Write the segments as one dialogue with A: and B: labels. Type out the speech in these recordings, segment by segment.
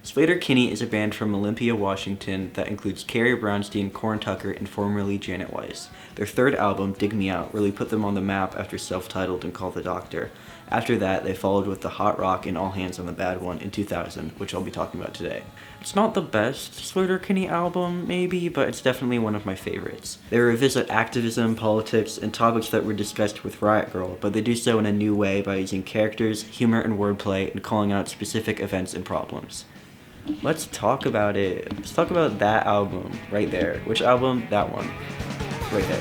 A: Sleater-Kinney is a band from Olympia, Washington that includes Carrie Brownstein, Corin Tucker, and formerly Janet Weiss. Their third album, Dig Me Out, really put them on the map after Self-Titled and Call the Doctor. After that, they followed with the hot rock and All Hands on the Bad One in 2000, which I'll be talking about today. It's not the best Sleater-Kinney album, maybe, but it's definitely one of my favorites. They revisit activism, politics, and topics that were discussed with Riot Girl, but they do so in a new way by using characters, humor, and wordplay, and calling out specific events and problems. Let's talk about it. Let's talk about that album right there. Which album? That one. Right there.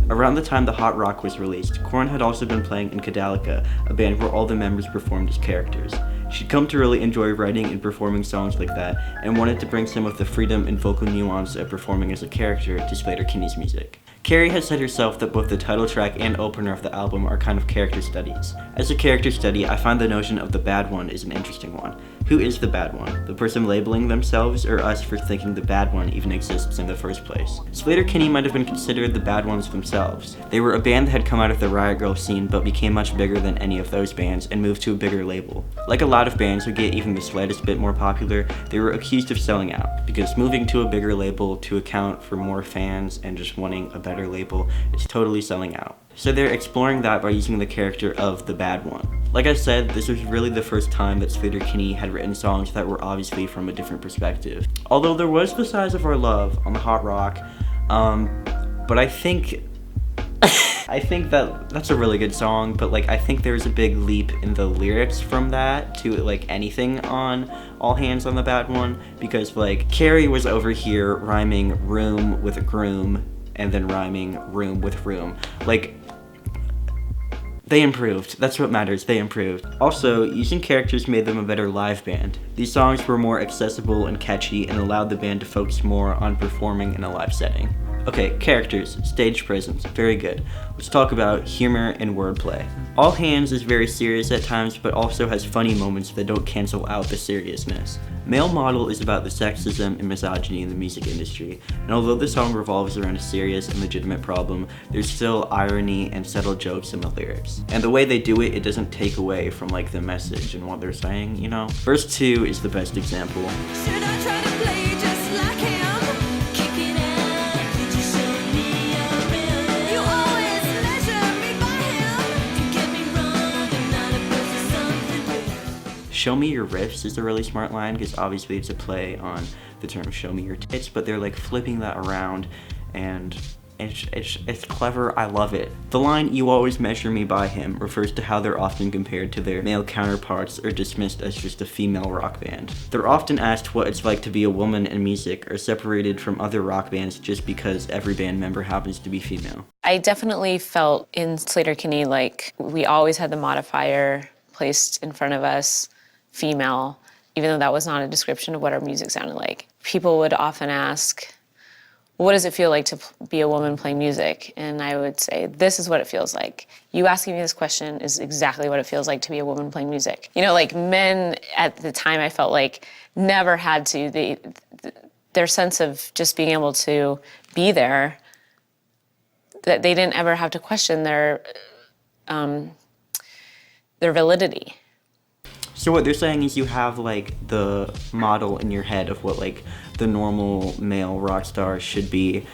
A: Around the time the hot rock was released, Corin had also been playing in Cadalica, a band where all the members performed as characters. She'd come to really enjoy writing and performing songs like that, and wanted to bring some of the freedom and vocal nuance of performing as a character to Sleater-Kinney's music. Carrie has said herself that both the title track and opener of the album are kind of character studies. As a character study, I find the notion of the bad one is an interesting one. Who is the bad one? The person labeling themselves, or us for thinking the bad one even exists in the first place? Sleater-Kinney might have been considered the bad ones themselves. They were a band that had come out of the Riot Girl scene but became much bigger than any of those bands and moved to a bigger label. Like a lot of bands who get even the slightest bit more popular, they were accused of selling out, because moving to a bigger label to account for more fans and just wanting a better label is totally selling out. So they're exploring that by using the character of the bad one. Like I said, this was really the first time that Sleater-Kinney had written songs that were obviously from a different perspective. Although there was The Size of Our Love on the hot rock, but I think that's a really good song, but like I think there's a big leap in the lyrics from that to like anything on All Hands on the Bad One, because like Carrie was over here rhyming room with a groom and then rhyming room with room. Like, they improved. That's what matters. They improved. Also, using characters made them a better live band. These songs were more accessible and catchy and allowed the band to focus more on performing in a live setting. Okay, characters, stage presence, very good. Let's talk about humor and wordplay. All Hands is very serious at times, but also has funny moments that don't cancel out the seriousness. Male Model is about the sexism and misogyny in the music industry, and although the song revolves around a serious and legitimate problem, there's still irony and subtle jokes in the lyrics. And the way they do it, it doesn't take away from like the message and what they're saying, you know? Verse 2 is the best example.
B: Should I try to play just like him? Kicking out, did you show me a million? You always measure me by him. You get me wrong, I'm not a person, something.
A: Show me your riffs is a really smart line, because obviously it's a play on the term show me your tits, but they're like flipping that around, and it's clever. I love it. The line, "you always measure me by him," refers to how they're often compared to their male counterparts or dismissed as just a female rock band. They're often asked what it's like to be a woman in music, or separated from other rock bands just because every band member happens to be female.
C: I definitely felt in Sleater-Kinney like we always had the modifier placed in front of us, female, even though that was not a description of what our music sounded like. People would often ask, what does it feel like to be a woman playing music? And I would say, this is what it feels like. You asking me this question is exactly what it feels like to be a woman playing music. You know, like men at the time, I felt like never had to. Their sense of just being able to be there, that they didn't ever have to question their validity.
A: So what they're saying is you have like the model in your head of what like the normal male rock star should be.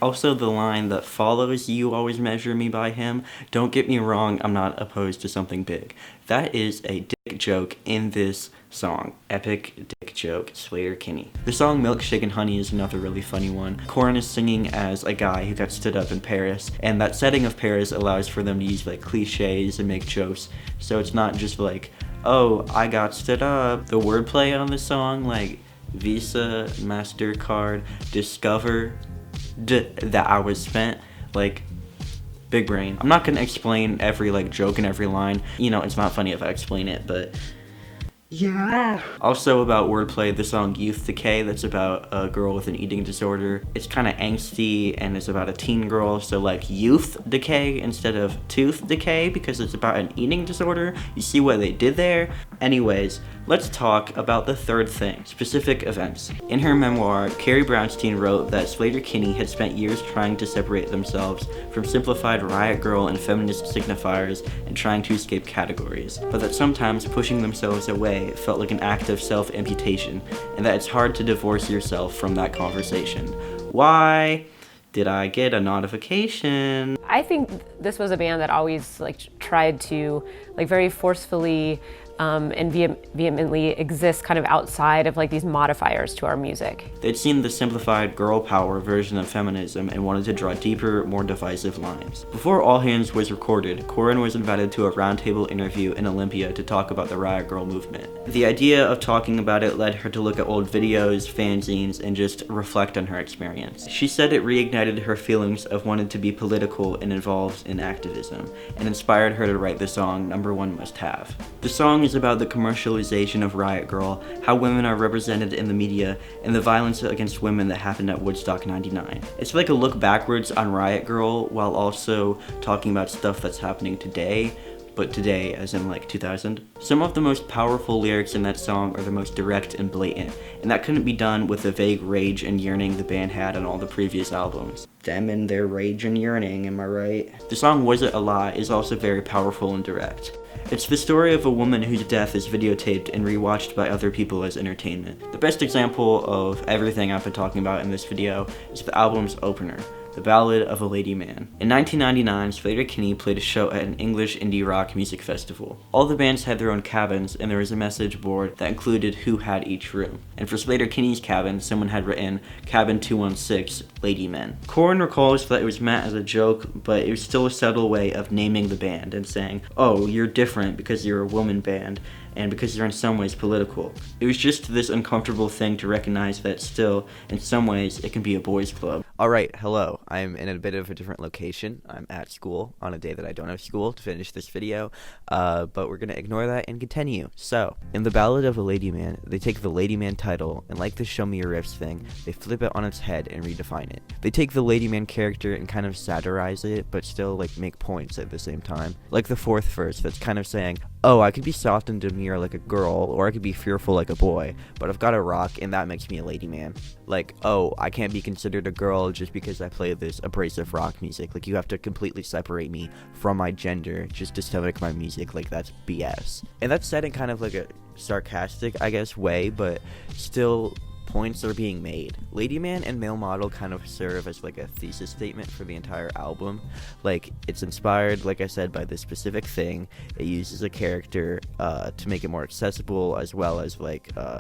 A: Also, the line that follows, "you always measure me by him," don't get me wrong, I'm not opposed to something big. That is a dick joke in this song. Epic dick joke, Sleater-Kinney. The song "Milkshake and Honey" is another really funny one. Corin is singing as a guy who got stood up in Paris, and that setting of Paris allows for them to use like cliches and make jokes, so it's not just like, oh, I got stood up. The wordplay on the song, like Visa, MasterCard, Discover, that I was spent, like, big brain. I'm not gonna explain every like joke and every line. You know, it's not funny if I explain it, but Yeah. Also about wordplay, the song Youth Decay, that's about a girl with an eating disorder. It's kind of angsty and it's about a teen girl, so like youth decay instead of tooth decay because it's about an eating disorder. You see what they did there? Anyways, let's talk about the third thing, specific events. In her memoir, Carrie Brownstein wrote that Sleater-Kinney had spent years trying to separate themselves from simplified Riot Girl and feminist signifiers and trying to escape categories, but that sometimes pushing themselves away felt like an act of self-amputation, and that it's hard to divorce yourself from that conversation. Why did I get a notification?
C: I think this was a band that always tried to very forcefully and vehemently exist kind of outside of these modifiers to our music.
A: They'd seen the simplified girl power version of feminism and wanted to draw deeper, more divisive lines. Before All Hands was recorded, Corin was invited to a roundtable interview in Olympia to talk about the Riot Girl movement. The idea of talking about it led her to look at old videos, fanzines, and just reflect on her experience. She said it reignited her feelings of wanting to be political and involved in activism, and inspired her to write the song Number One Must Have. The song is about the commercialization of Riot Girl, how women are represented in the media, and the violence against women that happened at Woodstock 99. It's like a look backwards on Riot Girl while also talking about stuff that's happening today, but today as in 2000. Some of the most powerful lyrics in that song are the most direct and blatant, and that couldn't be done with the vague rage and yearning the band had on all the previous albums. Them and their rage and yearning, am I right? The song Was It a Lie is also very powerful and direct. It's the story of a woman whose death is videotaped and rewatched by other people as entertainment. The best example of everything I've been talking about in this video is the album's opener, The Ballad of a Lady Man. In 1999, Sleater-Kinney played a show at an English indie rock music festival. All the bands had their own cabins, and there was a message board that included who had each room. And for Sleater-Kinney's cabin, someone had written, Cabin 216, Lady Men. Corin recalls that it was meant as a joke, but it was still a subtle way of naming the band and saying, oh, you're different because you're a woman band, and because you're in some ways political. It was just this uncomfortable thing to recognize that still, in some ways, it can be a boys' club.
D: Alright, hello. I'm in a bit of a different location. I'm at school on a day that I don't have school to finish this video, but we're gonna ignore that and continue. So, in The Ballad of a Lady Man, they take the Lady Man title, and like the Show Me Your Riffs thing, they flip it on its head and redefine it. They take the Lady Man character and kind of satirize it, but still make points at the same time. Like the fourth verse that's kind of saying, oh, I could be soft and demure like a girl, or I could be fearful like a boy, but I've got to rock, and that makes me a lady man. Like, oh, I can't be considered a girl just because I play this abrasive rock music. Like, you have to completely separate me from my gender just to stomach my music. Like, that's BS. And that's said in kind of a sarcastic, I guess, way, but still points are being made. Lady Man and Male Model kind of serve as a thesis statement for the entire album. It's inspired, like I said, by this specific thing. It uses a character to make it more accessible, as well as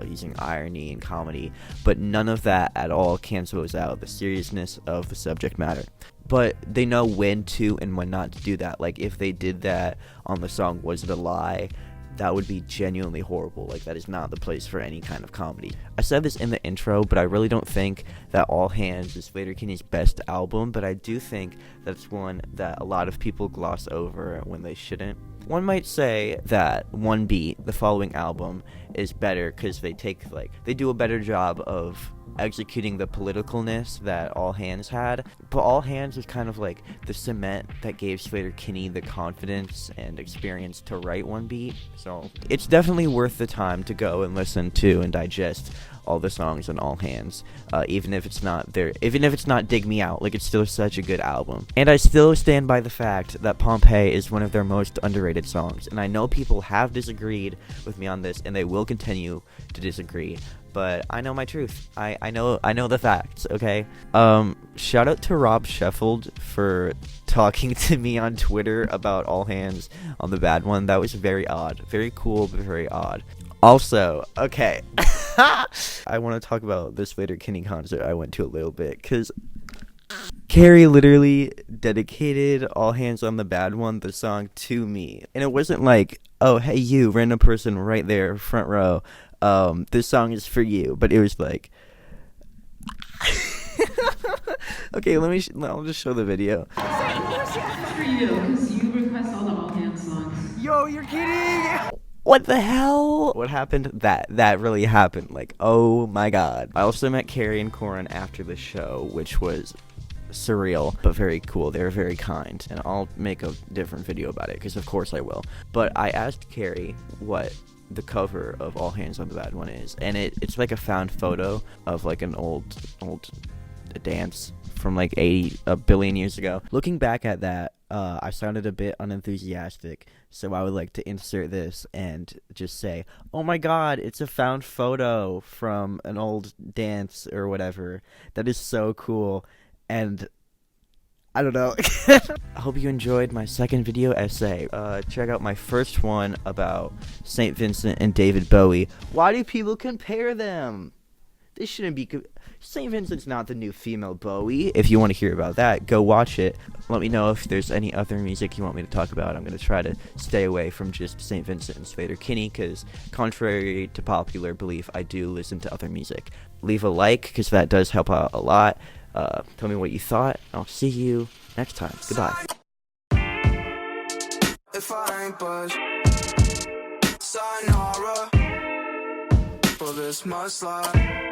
D: using irony and comedy, but none of that at all cancels out the seriousness of the subject matter. But they know when to and when not to do that. If they did that on the song Was It a Lie, that would be genuinely horrible. That is not the place for any kind of comedy. I said this in the intro, but I really don't think that All Hands is Sleater-Kinney's best album, but I do think that's one that a lot of people gloss over when they shouldn't. One might say that One Beat, the following album, is better because they do a better job of executing the politicalness that All Hands had, but All Hands was kind of the cement that gave Sleater-Kinney the confidence and experience to write One Beat. So it's definitely worth the time to go and listen to and digest all the songs on All Hands, even if it's not Dig Me Out. It's still such a good album. And I still stand by the fact that Pompeii is one of their most underrated songs, and I know people have disagreed with me on this, and they will continue to disagree, but I know my truth. I know the facts, okay? Shout out to Rob Sheffield for talking to me on Twitter about All Hands on the bad one. That was very odd. Very cool, but very odd. Also, okay, I want to talk about this Sleater-Kinney concert I went to a little bit, because Carrie literally dedicated All Hands on the Bad One, the song, to me. And it wasn't oh, hey you, random person right there, front row, this song is for you. But it was okay, I'll just show the video.
E: For you, because you request all the All Hands songs.
D: Yo, you're kidding! what the hell? What happened? That really happened. Like, oh my god. I also met Carrie and Corin after the show, which was surreal but very cool. They were very kind, and I'll make a different video about it because of course I will. But I asked Carrie what the cover of All Hands on the Bad One is, and it's like a found photo of like an old dance from like 80 billion years ago. Looking back at that, I sounded a bit unenthusiastic, so I would like to insert this and just say, oh my god, it's a found photo from an old dance or whatever. That is so cool. And I don't know. I hope you enjoyed my second video essay. Check out my first one about St. Vincent and David Bowie. Why do people compare them? They shouldn't be. St. Vincent's not the new female Bowie. If you want to hear about that, go watch it. Let me know if there's any other music you want me to talk about. I'm going to try to stay away from just St. Vincent and Sleater-Kinney because, contrary to popular belief, I do listen to other music. Leave a like because that does help out a lot. Tell me what you thought. I'll see you next time. Goodbye.
E: If I ain't budge, sayonara, for this must slide.